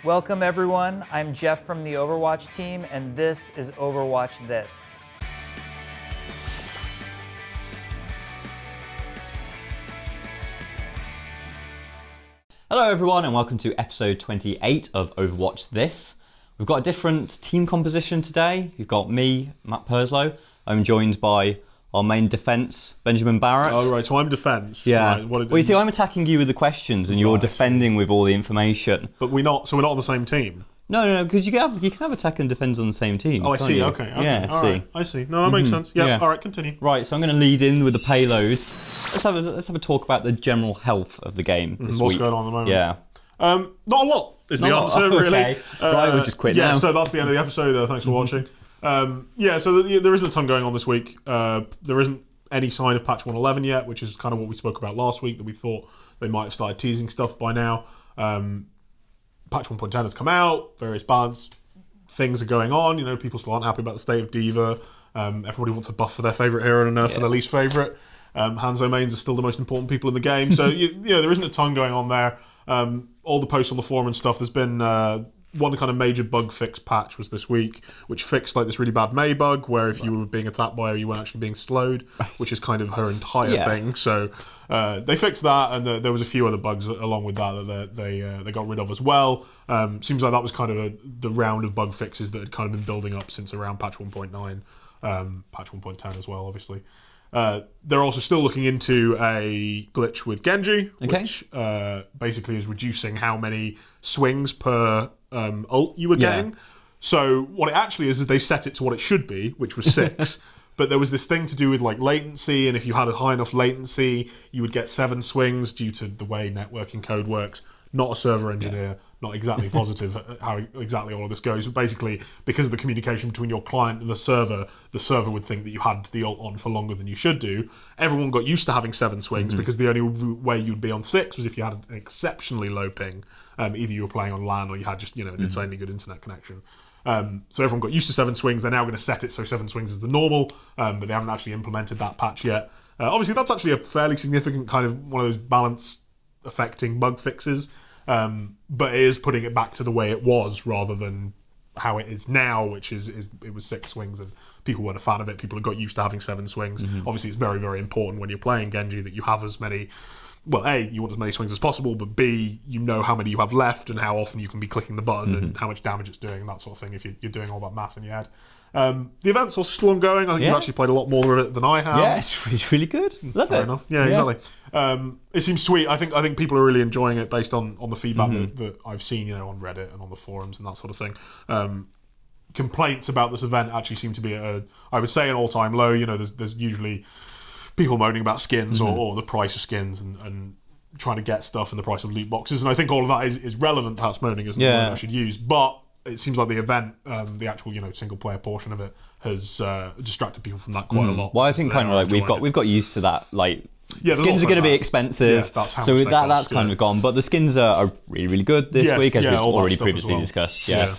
Welcome everyone, I'm Jeff from the Overwatch team, and this is Overwatch This. Hello everyone and welcome to episode 28 of Overwatch This. We've got a different team composition today. You've got me, Matt Perslow. I'm joined by our main defence, Benjamin Barrett. Oh right, so I'm defence. Yeah. Right, well, you see, I'm attacking you with the questions and you're defending with all the information. But we're not on the same team? No, because you can have attack and defence on the same team. Oh, I see, you? okay. Yeah, all right. I see. No, that makes sense. Yeah, all right, continue. Right, so I'm going to lead in with the payload. Let's have a talk about the general health of the game this What's week. going on at the moment? Yeah. Not a lot is the answer, okay. really. Right, we'll just quit now. Yeah, so that's the end of the episode. Thanks for watching. There isn't a ton going on this week. There isn't any sign of patch 111 yet, which is kind of what we spoke about last week, that we thought they might have started teasing stuff by now. Patch 1.10 has come out, various balance things are going on. You know, people still aren't happy about the state of D.Va. Everybody wants a buff for their favourite hero and a nerf for their least favourite. Hanzo mains are still the most important people in the game. So, there isn't a ton going on there. All the posts on the forum and stuff, there's been one kind of major bug fix patch was this week, which fixed like this really bad Mei bug, where if you were being attacked by her, you weren't actually being slowed, which is kind of her entire thing. So they fixed that, and there was a few other bugs along with that they got rid of as well. Seems like that was kind of the round of bug fixes that had kind of been building up since around patch 1.9, patch 1.10 as well, obviously. They're also still looking into a glitch with Genji, which basically is reducing how many swings per ult you were getting. So what it actually is they set it to what it should be, which was 6. But there was this thing to do with like latency, and if you had a high enough latency, you would get 7 swings due to the way networking code works. Not a server engineer, not exactly positive how exactly all of this goes. But basically, because of the communication between your client and the server would think that you had the ult on for longer than you should do. Everyone got used to having 7 swings because the only way you'd be on 6 was if you had an exceptionally low ping. Either you were playing on LAN or you had just an insanely good internet connection. So everyone got used to 7 swings. They're now going to set it so 7 swings is the normal, but they haven't actually implemented that patch yet. Obviously, that's actually a fairly significant kind of one of those balance affecting bug fixes, but it is putting it back to the way it was rather than how it is now, which is it was 6 swings and people weren't a fan of it. People have got used to having 7 swings. Obviously, it's very, very important when you're playing Genji that you have as many. Well, A, you want as many swings as possible, but B, you know how many you have left and how often you can be clicking the button and how much damage it's doing and that sort of thing if you're doing all that math in your head. The event's also still ongoing. I think you've actually played a lot more of it than I have. Yeah, it's really, really good. Love Fair it. enough. Yeah, exactly. It seems sweet. I think people are really enjoying it based on the feedback that I've seen, on Reddit and on the forums and that sort of thing. Complaints about this event actually seem to be I would say an all-time low. There's usually people moaning about skins or the price of skins and trying to get stuff and the price of loot boxes, and I think all of that is relevant. Perhaps moaning isn't the word I should use, but it seems like the event, the actual single player portion of it, has distracted people from that quite a lot. Well, I think kind of like we've got used to that. Like skins are going to be expensive, so that's kind of gone. But the skins are really, really good this week, as we've already previously discussed. Yeah.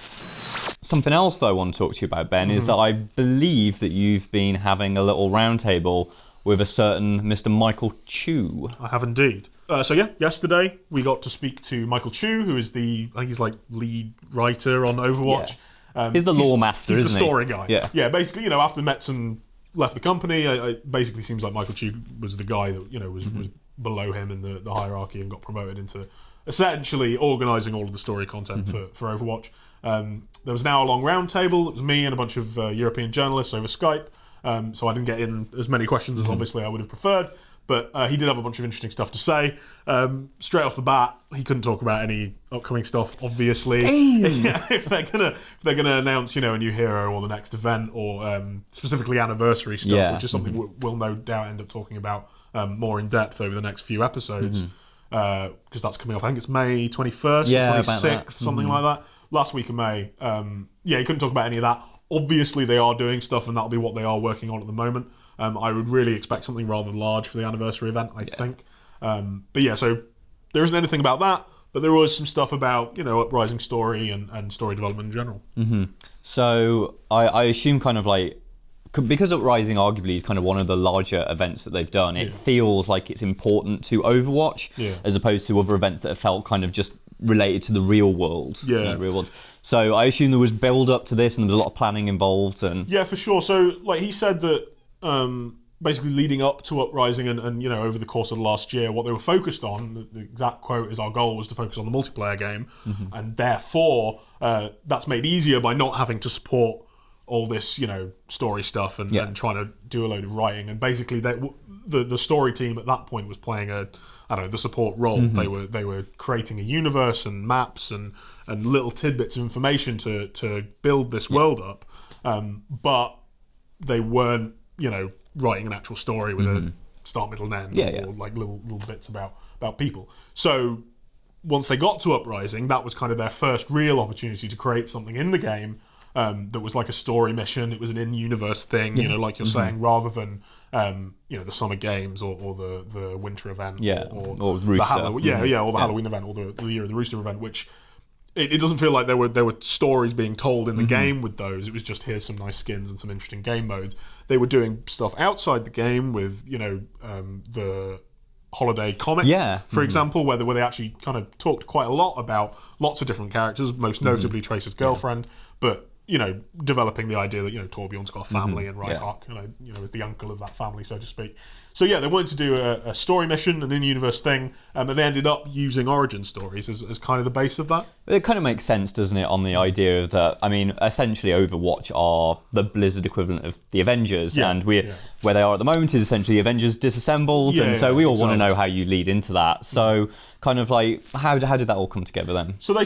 Something else that I want to talk to you about, Ben, is that I believe that you've been having a little roundtable with a certain Mr. Michael Chu. I have indeed. Yesterday we got to speak to Michael Chu, who is I think he's like lead writer on Overwatch. Yeah. He's the lore master, isn't he? He's the story guy. Yeah. Basically, after Metzen left the company, it basically seems like Michael Chu was the guy that was below him in the hierarchy and got promoted into essentially organising all of the story content for Overwatch. There was now a long round table. It was me and a bunch of European journalists over Skype. So I didn't get in as many questions as obviously I would have preferred, but he did have a bunch of interesting stuff to say. Straight off the bat, he couldn't talk about any upcoming stuff, obviously. If they're gonna announce, a new hero or the next event or specifically anniversary stuff, which is something we'll no doubt end up talking about more in depth over the next few episodes, because that's coming up. I think it's May 21st or 26th, something like that. Last week of May. He couldn't talk about any of that. Obviously, they are doing stuff, and that'll be what they are working on at the moment. I would really expect something rather large for the anniversary event, I think. So there isn't anything about that, but there was some stuff about, Uprising story and story development in general. So I assume kind of like, because Uprising arguably is kind of one of the larger events that they've done, it feels like it's important to Overwatch as opposed to other events that have felt kind of just related to the real world. Yeah. Real world. So I assume there was build up to this and there was a lot of planning involved. And yeah, for sure. So like he said that basically leading up to Uprising and over the course of the last year, what they were focused on, the exact quote is, our goal was to focus on the multiplayer game, and therefore that's made easier by not having to support all this story stuff and trying to do a load of writing. And basically the story team at that point was playing the support role. They were creating a universe and maps and little tidbits of information to build this world up, but they weren't writing an actual story with a start, middle, and end, or like little bits about people. So once they got to Uprising, that was kind of their first real opportunity to create something in the game that was like a story mission. It was an in-universe thing, like you're saying, rather than the summer games or the winter event, or Rooster, or the Halloween event, or the Year of the Rooster event, which. It doesn't feel like there were stories being told in the game with those. It was just, here's some nice skins and some interesting game modes. They were doing stuff outside the game with the holiday comic, for example, where they actually kind of talked quite a lot about lots of different characters, most notably Tracer's girlfriend, but developing the idea that Torbjorn's got a family and Reinhardt is the uncle of that family, so to speak. So they wanted to do a story mission, an in-universe thing, and they ended up using origin stories as kind of the base of that. It kind of makes sense, doesn't it, on the idea that, I mean, essentially Overwatch are the Blizzard equivalent of the Avengers, and where they are at the moment is essentially Avengers disassembled, and so we all want to know how you lead into that. So kind of like, how did that all come together then? So he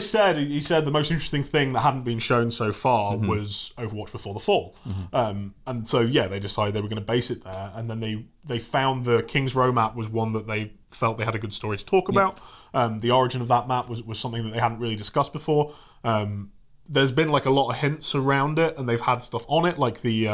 said the most interesting thing that hadn't been shown so far was Overwatch Before the Fall. And so, they decided they were going to base it there, and then they found the King's Row map was one that they felt they had a good story to talk about. The origin of that map was something that they hadn't really discussed before. There's been like a lot of hints around it, and they've had stuff on it, like the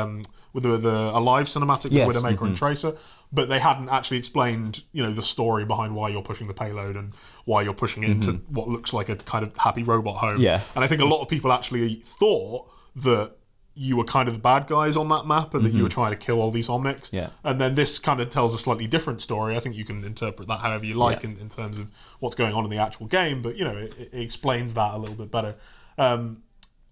with the Alive cinematic with Widowmaker and Tracer, but they hadn't actually explained the story behind why you're pushing the payload and why you're pushing it into what looks like a kind of happy robot home. And I think a lot of people actually thought that you were kind of the bad guys on that map and that you were trying to kill all these Omnics. And then this kind of tells a slightly different story. I think you can interpret that however you like in terms of what's going on in the actual game, but it explains that a little bit better.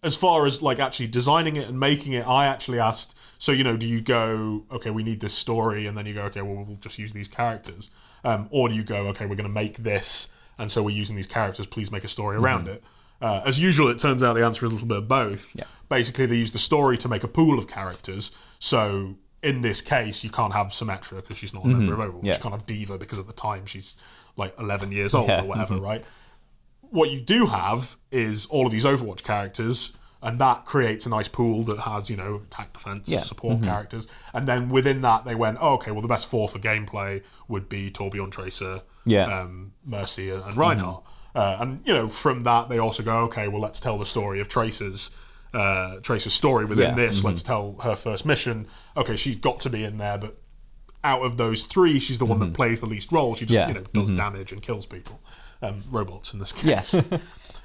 As far as like actually designing it and making it, I actually asked, so do you go, okay, we need this story, and then you go, okay, well, we'll just use these characters, or do you go, okay, we're going to make this, and so we're using these characters, please make a story around it. As usual, it turns out the answer is a little bit of both. Basically, they use the story to make a pool of characters. So in this case, you can't have Symmetra because she's not a member of Overwatch. You can't have Diva because at the time she's like 11 years old or whatever, right? What you do have is all of these Overwatch characters, and that creates a nice pool that has, attack, defense, support characters. And then within that, they went, oh, okay, well, the best four for gameplay would be Torbjorn, Tracer, Mercy, and Reinhardt. And from that they also go, okay, well, let's tell the story of Tracer's story within this. Let's tell her first mission. Okay, she's got to be in there, but out of those three, she's the one that plays the least role. She just does damage and kills people, robots in this case.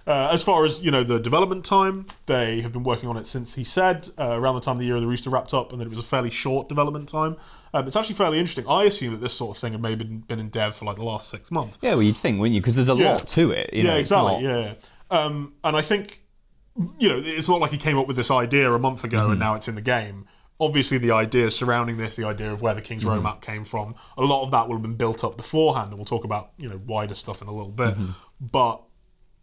As far as the development time, they have been working on it since he said around the time the Year of the Rooster wrapped up, and that it was a fairly short development time. It's actually fairly interesting. I assume that this sort of thing had maybe been in dev for like the last 6 months. Yeah, well, you'd think, wouldn't you? Because there's a lot to it. Exactly. And I think it's not like he came up with this idea a month ago and now it's in the game. Obviously, the idea surrounding this, the idea of where the King's Row map came from, a lot of that will have been built up beforehand, and we'll talk about wider stuff in a little bit. But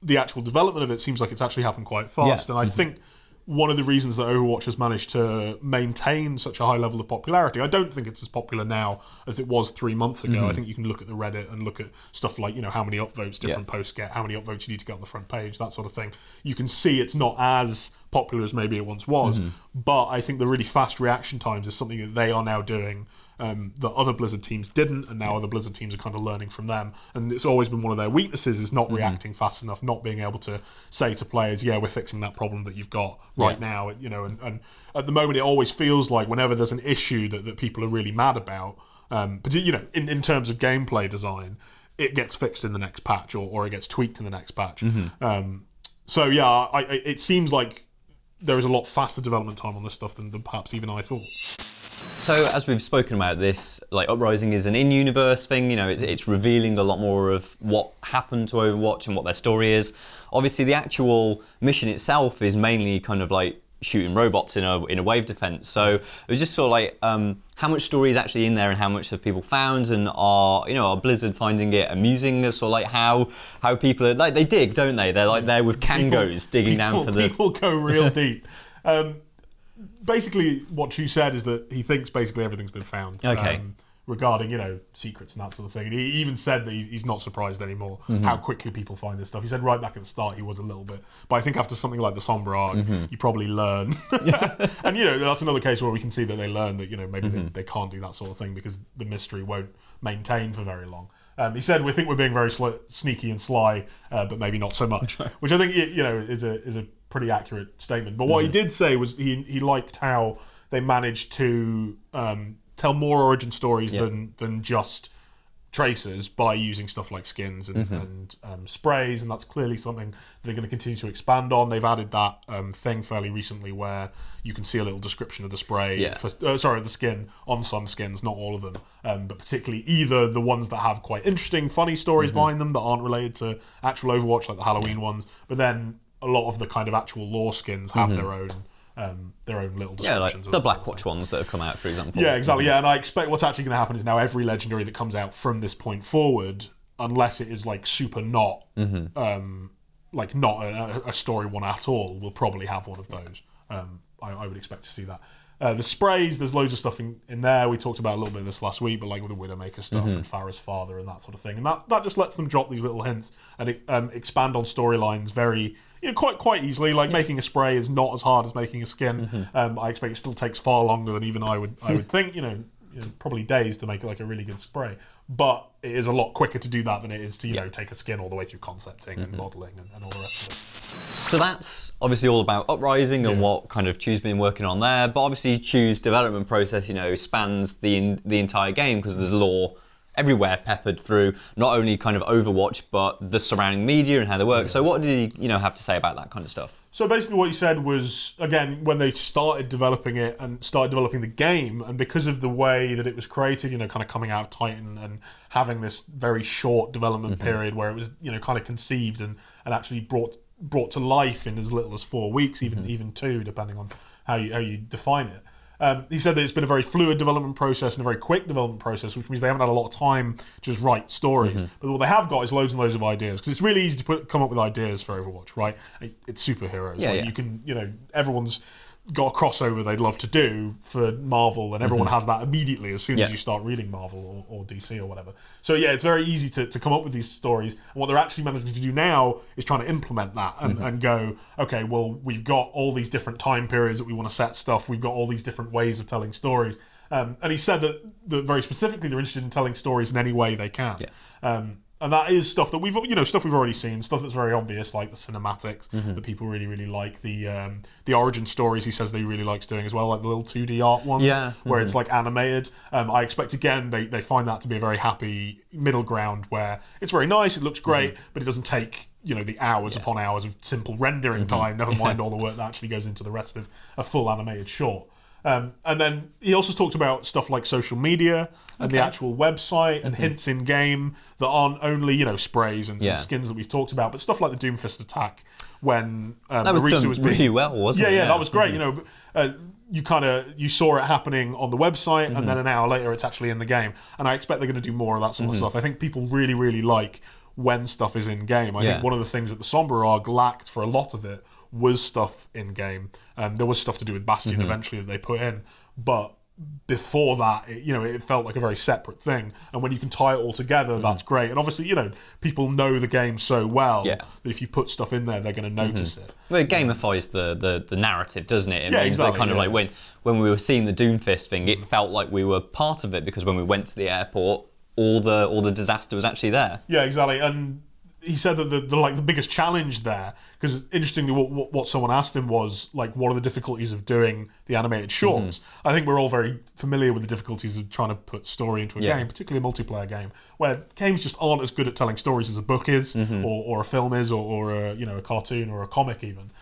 the actual development of it seems like it's actually happened quite fast, and I think one of the reasons that Overwatch has managed to maintain such a high level of popularity, I don't think it's as popular now as it was 3 months ago. I think you can look at the Reddit and look at stuff like, how many upvotes different posts get, how many upvotes you need to get on the front page, that sort of thing. You can see it's not as popular as maybe it once was, but I think the really fast reaction times is something that they are now doing that other Blizzard teams didn't, and now other Blizzard teams are kind of learning from them. And it's always been one of their weaknesses, is not reacting fast enough, not being able to say to players, we're fixing that problem that you've got right now. And at the moment, it always feels like whenever there's an issue that people are really mad about, particularly, in terms of gameplay design, it gets fixed in the next patch or it gets tweaked in the next patch. It seems like there is a lot faster development time on this stuff than perhaps even I thought. So as we've spoken about this, like Uprising is an in-universe thing, you know, it's revealing a lot more of what happened to Overwatch and what their story is. Obviously the actual mission itself is mainly kind of like shooting robots in a wave defense. So it was just sort of like how much story is actually in there and how much have people found, and are Blizzard finding it amusing, sort of like how people are, like, they dig, don't they? They're like there with Kangos digging down for the... People go real deep. Basically, what you said is that he thinks basically everything's been found. Okay. Regarding, secrets and that sort of thing. And he even said that he's not surprised anymore how quickly people find this stuff. He said right back at the start he was a little bit. But I think after something like the Sombra arc, you probably learn. And, that's another case where we can see that they learn that, maybe they can't do that sort of thing because the mystery won't maintain for very long. He said, we think we're being very sneaky and sly, but maybe not so much. Which I think, is a pretty accurate statement. But what he did say was he liked how they managed to... tell more origin stories than just tracers by using stuff like skins and sprays, and that's clearly something they're going to continue to expand on. They've added that thing fairly recently where you can see a little description of the spray, the skin on some skins, not all of them, but particularly either the ones that have quite interesting, funny stories behind them that aren't related to actual Overwatch, like the Halloween ones, but then a lot of the kind of actual lore skins have their own little descriptions. Yeah, like the Blackwatch ones that have come out, for example. Yeah, exactly. Yeah, and I expect what's actually going to happen is now every legendary that comes out from this point forward, unless it is like super not, like not a story one at all, will probably have one of those. I would expect to see that. The sprays, there's loads of stuff in there. We talked about a little bit of this last week, but like with the Widowmaker stuff and Farah's father and that sort of thing. And that just lets them drop these little hints and expand on storylines very... quite easily. Like making a spray is not as hard as making a skin. I expect it still takes far longer than even I would think. Probably days to make like a really good spray. But it is a lot quicker to do that than it is to take a skin all the way through concepting and modelling and all the rest of it. So that's obviously all about Uprising and what kind of Chew's been working on there. But obviously Chew's development process, spans the entire game because there's lore everywhere peppered through not only kind of Overwatch but the surrounding media and how they work. So what did he have to say about that kind of stuff? So basically what he said was, again, when they started developing it and started developing the game, and because of the way that it was created, kind of coming out of Titan and having this very short development period where it was kind of conceived and actually brought to life in as little as 4 weeks, even 2, depending on how you define it. He said that it's been a very fluid development process and a very quick development process, which means they haven't had a lot of time to just write stories. But what they have got is loads and loads of ideas, because it's really easy to come up with ideas for Overwatch, right? It's superheroes. You can, everyone's got a crossover they'd love to do for Marvel, and everyone has that immediately as soon as you start reading Marvel or DC or whatever. So it's very easy to come up with these stories, and what they're actually managing to do now is trying to implement that and go, okay, well, we've got all these different time periods that we want to set stuff, we've got all these different ways of telling stories, and he said that very specifically they're interested in telling stories in any way they can. And that is stuff that we've already seen, stuff that's very obvious, like the cinematics that people really, really like. The origin stories he says they really likes doing as well, like the little 2D art ones, where it's like animated. I expect, again, they find that to be a very happy middle ground where it's very nice, it looks great, but it doesn't take the hours upon hours of simple rendering time, never mind all the work that actually goes into the rest of a full animated short. And then he also talked about stuff like social media and the actual website and hints in game that aren't only sprays and skins that we've talked about, but stuff like the Doomfist attack when that was Arisa done was being, really well, wasn't it? Yeah, that was great. You saw it happening on the website, and then an hour later it's actually in the game. And I expect they're going to do more of that sort of stuff. I think people really, really like when stuff is in game. I think one of the things that the Sombra arc lacked for a lot of it was stuff in game. There was stuff to do with Bastion eventually that they put in, but before that, it felt like a very separate thing. And when you can tie it all together, that's great. And obviously, people know the game so well that if you put stuff in there, they're going to notice it. Well, it gamifies the narrative, doesn't it? It means that kind of like when we were seing the Doomfist thing, it felt like we were part of it, because when we went to the airport, all the disaster was actually there. Yeah, exactly. And he said that the biggest challenge there, because interestingly what someone asked him was like, what are the difficulties of doing the animated shorts? I think we're all very familiar with the difficulties of trying to put story into a game, particularly a multiplayer game, where games just aren't as good at telling stories as a book is, or a film is, or a cartoon or a comic even,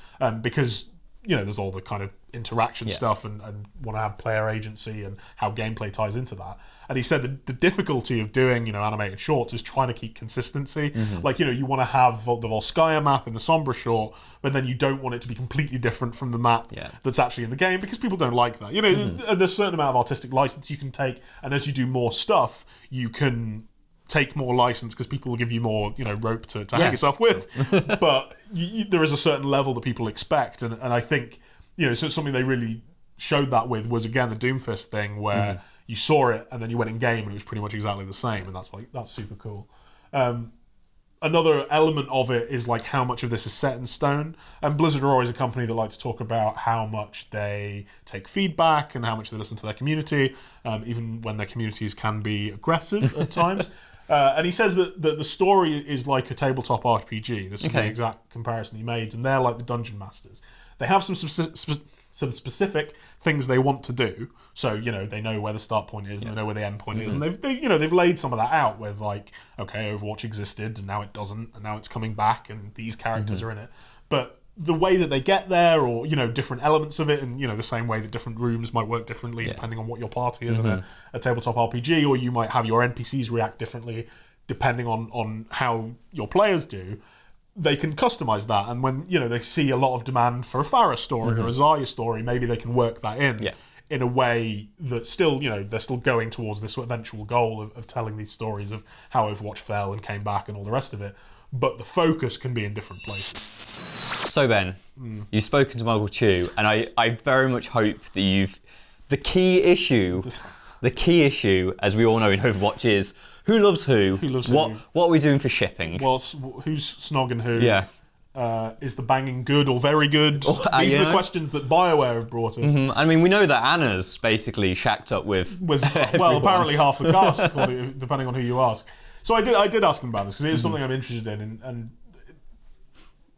because there's all the kind of interaction stuff and want to have player agency and how gameplay ties into that. And he said the difficulty of doing, animated shorts is trying to keep consistency. Like, you want to have the Volskaya map in the Sombra short, but then you don't want it to be completely different from the map that's actually in the game, because people don't like that. And there's a certain amount of artistic license you can take, and as you do more stuff, you can take more license because people will give you more, rope to hang yourself with. But there is a certain level that people expect, and I think, so something they really showed that with was, again, the Doomfist thing, where you saw it and then you went in game and it was pretty much exactly the same, and that's super cool. Another element of it is like how much of this is set in stone. And Blizzard are always a company that like to talk about how much they take feedback and how much they listen to their community, even when their communities can be aggressive at times. And he says that the story is like a tabletop RPG. This is the exact comparison he made, and they're like the dungeon masters. They have some specific things they want to do. So, they know where the start point is, and they know where the end point is, and they've laid some of that out with, like, okay, Overwatch existed and now it doesn't, and now it's coming back and these characters are in it. But the way that they get there, or different elements of it, and the same way that different rooms might work differently depending on what your party is in a tabletop RPG, or you might have your NPCs react differently depending on how your players do. They can customize that, and when they see a lot of demand for a Farah story or a Zarya story, maybe they can work that in a way that still, they're still going towards this eventual goal of telling these stories of how Overwatch fell and came back and all the rest of it. But the focus can be in different places. So Ben, you've spoken to Michael Chu, and I very much hope that the key issue, as we all know in Overwatch, is who loves who. Who loves what? Who? What are we doing for shipping? Well, who's snogging who? Yeah. Is the banging good or very good? These are the questions that BioWare have brought us. I mean, we know that Anna's basically shacked up with well, apparently half the cast, depending on who you ask. So I did ask him about this because it is something I'm interested in, and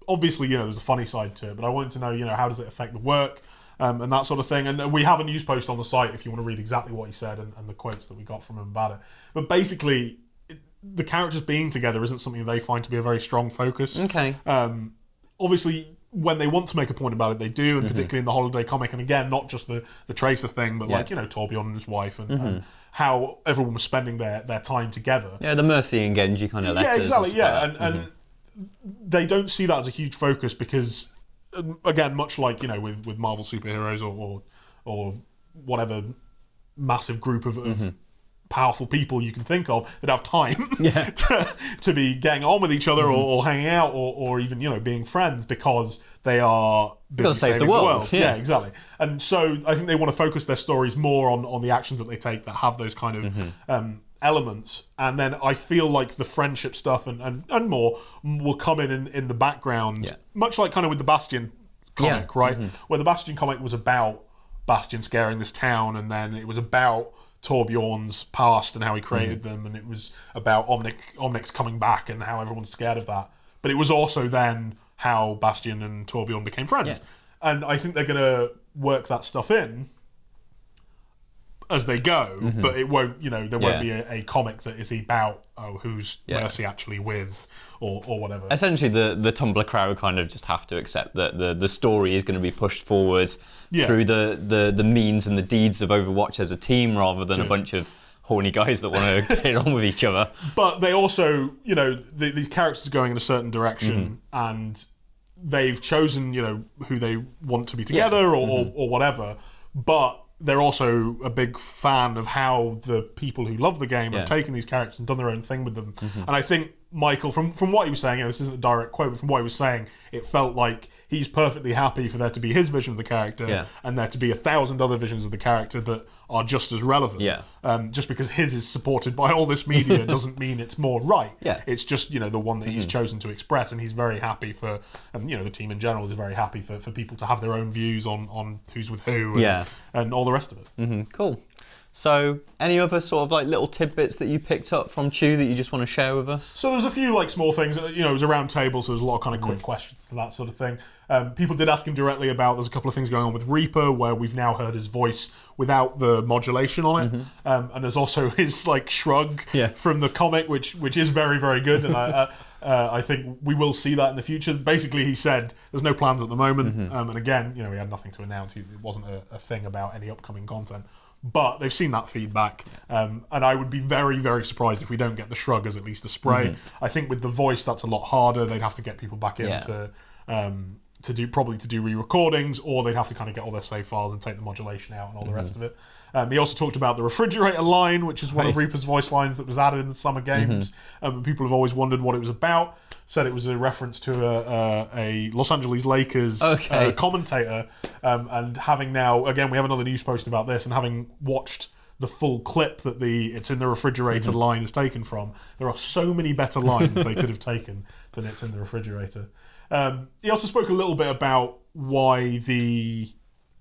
obviously, there's a funny side to it, but I wanted to know, how does it affect the work, and that sort of thing. And we have a news post on the site if you want to read exactly what he said and the quotes that we got from him about it. But basically, the characters being together isn't something they find to be a very strong focus. Okay. Obviously, when they want to make a point about it, they do, and particularly in the holiday comic, and again, not just the Tracer thing, but like, Torbjorn and his wife, and how everyone was spending their time together. Yeah, the Mercy and Genji kind of letters. Yeah, exactly, and they don't see that as a huge focus because, again, much like, with Marvel superheroes or whatever massive group of powerful people you can think of that have time to be getting on with each other or hanging out or even being friends because they are busy saving the world. Yeah, exactly. And so I think they want to focus their stories more on the actions that they take that have those kind of elements, and then I feel like the friendship stuff and more will come in the background, much like kind of with the Bastion comic, right? Where the Bastion comic was about Bastion scaring this town, and then it was about Torbjorn's past and how he created them, and it was about Omnix coming back and how everyone's scared of that. But it was also then how Bastion and Torbjorn became friends. And I think they're going to work that stuff in as they go, but it won't, there won't be a comic that is about, who's Mercy actually with, or whatever. Essentially, the Tumblr crowd kind of just have to accept that the story is going to be pushed forward through the means and the deeds of Overwatch as a team, rather than a bunch of horny guys that want to get on with each other. But they also, these characters are going in a certain direction, and they've chosen, who they want to be together or whatever, but they're also a big fan of how the people who love the game have taken these characters and done their own thing with them. And I think Michael, from what he was saying, this isn't a direct quote, but from what he was saying, it felt like he's perfectly happy for there to be his vision of the character and there to be 1,000 other visions of the character that are just as relevant. Just because his is supported by all this media doesn't mean it's more right. It's just, the one that he's chosen to express, and he's very happy for, and the team in general is very happy for people to have their own views on who's with who and all the rest of it. Cool. So, any other sort of like little tidbits that you picked up from Chu that you just want to share with us? So there's a few like small things. It was a round table, so there's a lot of kind of quick questions to that sort of thing. People did ask him directly about. There's a couple of things going on with Reaper where we've now heard his voice without the modulation on it, and there's also his like shrug from the comic, which is very, very good. And I think we will see that in the future. Basically, he said there's no plans at the moment, and again, you know, he had nothing to announce. It wasn't a thing about any upcoming content. But they've seen that feedback, and I would be very, very surprised if we don't get the shrug as at least a spray. I think with the voice, that's a lot harder. They'd have to get people back in to do re-recordings, or they'd have to kind of get all their save files and take the modulation out and all the rest of it. He also talked about the refrigerator line, which is one of Reaper's voice lines that was added in the summer games. People have always wondered what it was about. Said it was a reference to a Los Angeles Lakers commentator, and having now, again, we have another news post about this, and having watched the full clip that it's in the refrigerator line is taken from, there are so many better lines they could have taken than it's in the refrigerator. He also spoke a little bit about why the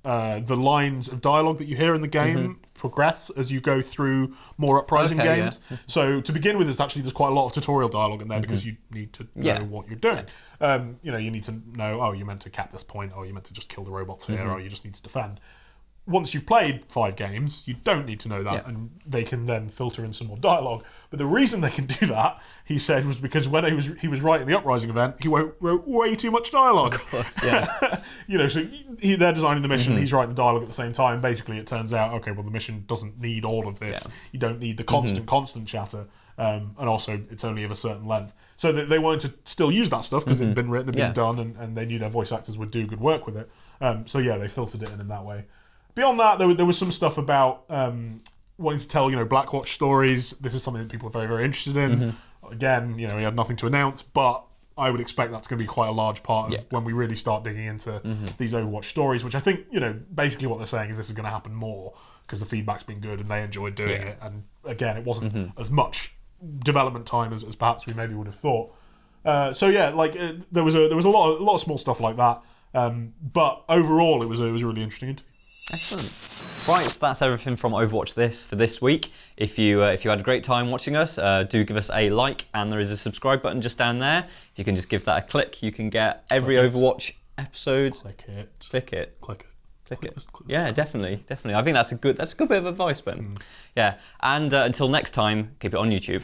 lines of dialogue that you hear in the game progress as you go through more Uprising games. So to begin with, there's quite a lot of tutorial dialogue in there because you need to know what you're doing. You know, you need to know, oh, you're meant to cap this point, or you're meant to just kill the robots here, or you just need to defend. Once you've played 5 games, you don't need to know that, and they can then filter in some more dialogue. But the reason they can do that, he said, was because when he was writing the Uprising event, he wrote way too much dialogue. Of course, yeah. You know, so they're designing the mission, he's writing the dialogue at the same time. Basically, it turns out, okay, well, the mission doesn't need all of this. Yeah. You don't need the constant chatter, and also it's only of a certain length. So they wanted to still use that stuff because it had been written, it had been done, and they knew their voice actors would do good work with it. So yeah, they filtered it in that way. Beyond that, there was some stuff about wanting to tell, you know, Blackwatch stories. This is something that people are very, very interested in. Again, you know, he had nothing to announce, but I would expect that's going to be quite a large part of when we really start digging into these Overwatch stories, which I think, you know, basically what they're saying is this is going to happen more because the feedback's been good and they enjoyed doing it. And again, it wasn't as much development time as perhaps we maybe would have thought. So yeah, like there was a lot of small stuff like that. But overall, it was a really interesting interview. Excellent. Right, so that's everything from Overwatch This for this week. If you had a great time watching us, do give us a like, and there is a subscribe button just down there. If you can just give that a click, you can get every Overwatch episode. Click it. Click it. Yeah, definitely. I think that's a good bit of advice, Ben. Yeah, and until next time, keep it on YouTube.